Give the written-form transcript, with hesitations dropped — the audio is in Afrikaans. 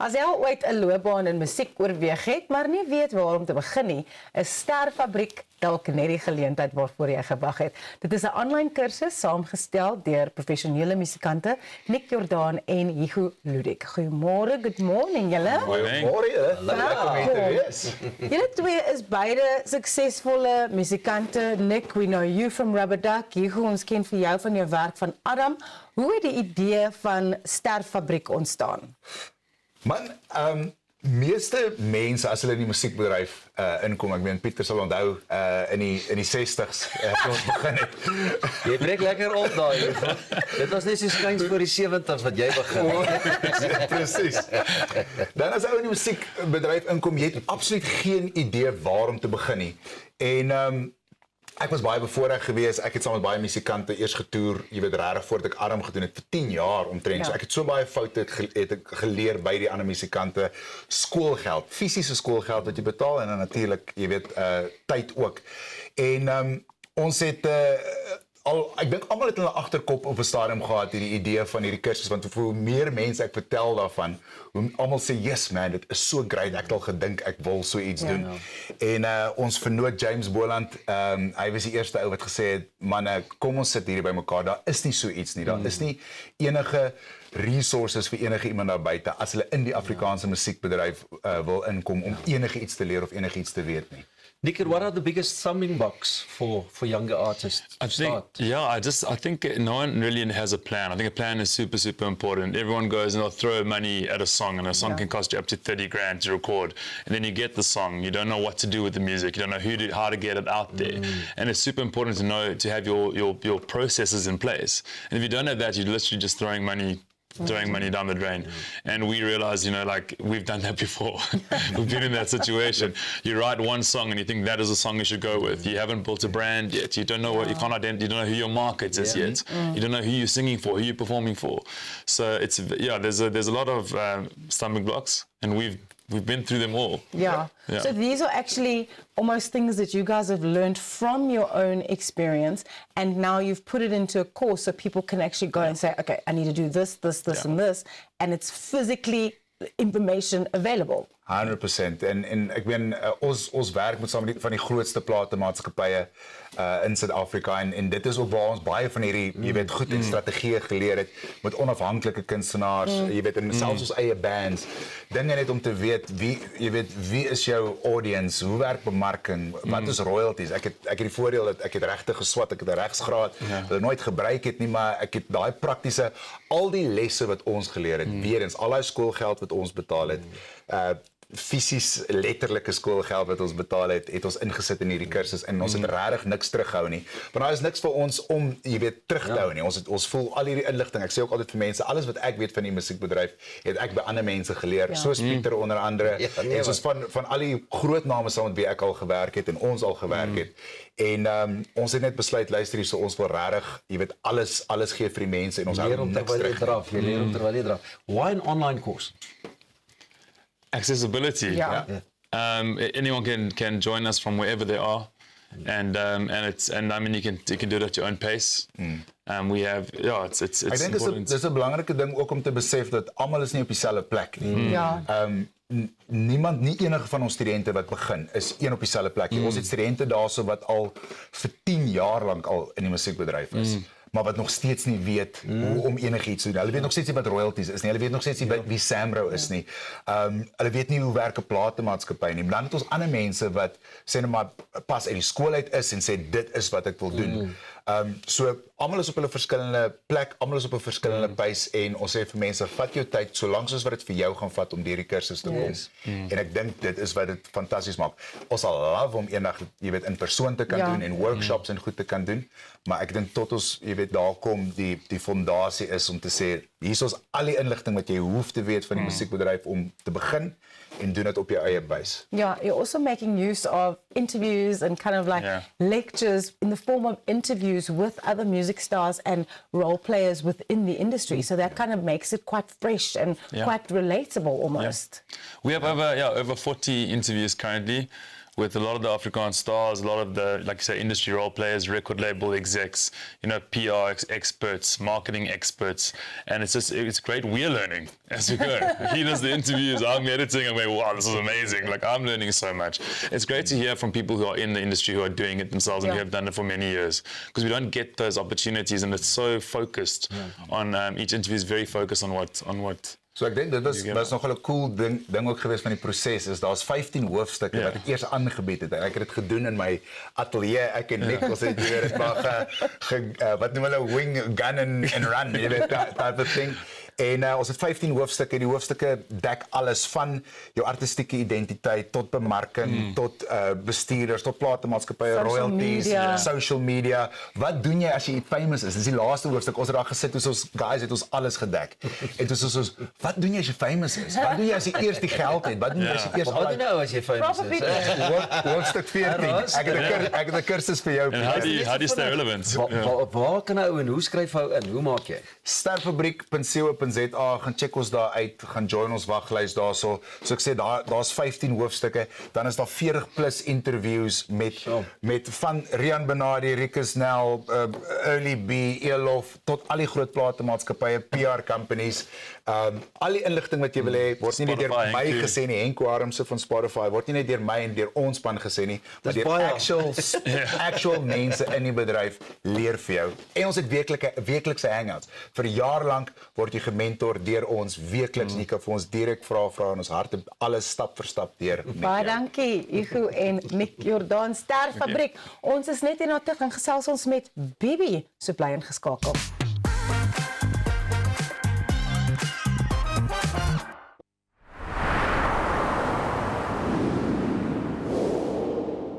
As jy al ooit 'n loopbaan in musiek oorweeg het, maar nie weet waar om te begin nie, is Sterfabriek dalk net die geleentheid waarvoor jy gewag het. Dit is 'n aanlyn kursus saamgestel deur professionele musikante Nick Jordaan en Hugo Ludek. Goeiemôre, good morning julle. Goeiemôre, lekker om hier te wees. Julle twee is beide suksesvolle musikante. Nick, we know you from Rubber Duck. Hugo, ons ken vir jou van jou werk van Adam. Hoe het die idee van Sterfabriek ontstaan? Man, meeste mense as hulle in die musiekbedryf inkom, ek meen Pieter sal onthou in die 60s toe ons begin het. Jy breek lekker op daai. Dit was net so skuins voor die 70s wat jy begin het. Presies. Dan as jy in die musiekbedryf inkom, jy het absoluut geen idee waar om te begin nie. En ek was baie bevoorreg geweest. Ek het saam met baie musikante eers getoer, jy weet regtig voordat ek Adam gedoen het vir 10 jaar omtrent. Ja. So ek het so baie foute het ek geleer by die ander musikante. Skoolgeld, fisiese skoolgeld wat jy betaal en dan natuurlik, jy weet, tyd ook. En ons het ek dink almal het in hulle agterkop op 'n stadium gehad hierdie idee van hierdie kursus, want hoe meer mense ek vertel daarvan, hoe almal sê yes man, dit is so great, ek het al gedink ek wil so iets doen. En ons vernoot James Boland, hy was die eerste ou wat gesê het, manne, kom ons sit hierdie bymekaar, daar is nie so iets nie, daar is nie enige resources vir enige iemand daar buite as hulle in die Afrikaanse musiekbedryf wil inkom om enige iets te leer of enige iets te weet nie. Nick, what are the biggest stumbling blocks for younger artists to start? I think no one really has a plan. I think a plan is super, super important. Everyone goes and they'll throw money at a song, and a song can cost you up to 30 grand to record. And then you get the song, you don't know what to do with the music, you don't know how to get it out there. And it's super important to have your processes in place. And if you don't have that, you're literally just throwing money down the drain. And we realized, like, we've done that before. We've been in that situation. You write one song and you think that is a song you should go with. You haven't built a brand yet. You don't know what you can't identify. You don't know who your market is yet. You don't know who you're singing for, who you're performing for. So there's a lot of stumbling blocks, and we've been through them all. Yeah. So these are actually almost things that you guys have learned from your own experience, and now you've put it into a course so people can actually go and say, okay, I need to do this, and this, and it's physically information available. 100%. En ek meen ons werk met saam van die grootste platemaatskappye in Suid-Afrika en dit is ook waar ons baie van hierdie, jy weet, goed en strategieë geleer het met onafhanklike kunstenaars, jy weet, en selfs ons eie bands. Dinge net om te weet wie is jou audience, hoe werk bemarking, wat is royalties. Ek het die voordeel dat ek het regtig geswat, ek het 'n regsgraad, wat ek nooit gebruik het nie, maar ek het daai praktiese, al die lesse wat ons geleer het, weer eens, al die skoolgeld wat ons betaal het, fisies letterlike skoolgeld wat ons betaal het ons ingesit in hierdie kursus en ons het regtig niks terughou nie. Want daar is niks vir ons om, jy weet, terug te hou nie. Ons voel al hierdie inligting. Ek sê ook altyd vir mense, alles wat ek weet van die musiekbedryf, het ek by ander mense geleer, soos Pieter onder andere, en soos van al die groot name saam met wie ek al gewerk het en ons al gewerk het. En ons het net besluit, luister hier, so ons wil regtig, jy weet, alles gee vir die mense en ons hou niks terug. Jy leer om terwyl jy draf. Why an online course? Accessibility. Anyone can join us from wherever they are, and I mean you can do it at your own pace. We have it's ek dink dis 'n belangrike ding ook om te besef dat almal is nie op dieselfde plek nie. Nie enige van ons studente wat begin is een op dieselfde plek nie. Ons het studente daarso wat al vir 10 jaar lank al in die musiekbedryf is. Maar wat nog steeds nie weet hoe om enigiets te doen. Hulle weet nog steeds nie wat royalties is nie. Hulle weet nog steeds nie wie Samro is nie. Hulle weet nie hoe werk 'n platemaatskappy nie. Maar dan het ons ander mense wat sê net maar pas uit die skool uit is en sê dit is wat ek wil doen. So almal is op hulle verskillende plek, almal is op 'n verskillende pace en ons sê vir mense, vat jou tyd solank soos wat dit vir jou gaan vat om deur die kursus te kom. En ek dink dit is wat dit fantasties maak. Ons sal love om eendag, jy weet, in persoon te kan doen en workshops en goed te kan doen, maar ek dink tot ons, jy weet, daar kom die fondasie is om te sê, hier is ons al die inligting wat jy hoef te weet van die musiekbedryf om te begin en doen dit op jou eie base. Yeah, you're also making use of interviews and kind of like lectures in the form of interviews with other music stars and role players within the industry. So that kind of makes it quite fresh and quite relatable almost. We have over 40 interviews currently with a lot of the Afrikaans stars, a lot of the, like you say, industry role players, record label execs, PR experts, marketing experts, and it's great. We're learning as we go. He does the interviews, I'm editing, I'm going, wow, this is amazing. Like, I'm learning so much. It's great to hear from people who are in the industry, who are doing it themselves and who have done it for many years, because we don't get those opportunities, and it's so focused on each interview is very focused on what. So ek dink dit was nogal 'n cool ding ook geweest van die proses is daar's 15 hoofstukke wat ek eers aangebied het. Ek het dit gedoen in my ateljee. Ek en Nick ons het hier dit maar wat noem hulle wing gun and run, jy weet type of thing. En ons het 15 hoofstukke. Die hoofstukke dek alles van jou artistieke identiteit tot bemarking, tot bestuurders, tot platemaatskappye, royalties, social media. Wat doen jy as jy famous is? Dis die laaste hoofstuk. Ons het daar gesit, ons guys het ons alles gedek. En dit is ons wat doen jy as jy famous is? Wat doen jy as jy eers die geld het? Wat doen jy as jy eers Wat doen nou as jy famous is? Hoofstuk 14. Ek het 'n kursus vir jou. And how do you stay relevant? Waar kan ou en hoe skryf ou in? Hoe maak jy? Sterfabriek.co.za, gaan check ons daar uit, gaan join ons waglys daarso. So ek sê daar's 15 hoofstukke, dan is daar 40 plus interviews met van Rian Benardi, Rikus Nel, Early B, Elof tot al die groot platemaatskappye, PR companies. Al die inligting wat jy wil hê word nie net deur my gesê nie, Henko Armse van Spotify, word nie net deur my en deur ons span gesê nie, maar deur actual mense in die bedryf leer vir jou. En ons het weeklikse hangouts. Vir 'n jaar lank word jy gementor deur ons weekliks. Jy kan vir ons direk vra en ons harte alles stap vir stap deur. Baie dankie Hugo en Nick Jordaan, Sterfabriek. Ons is net hierna terug en gesels ons met Bibi, so bly ingeskakel.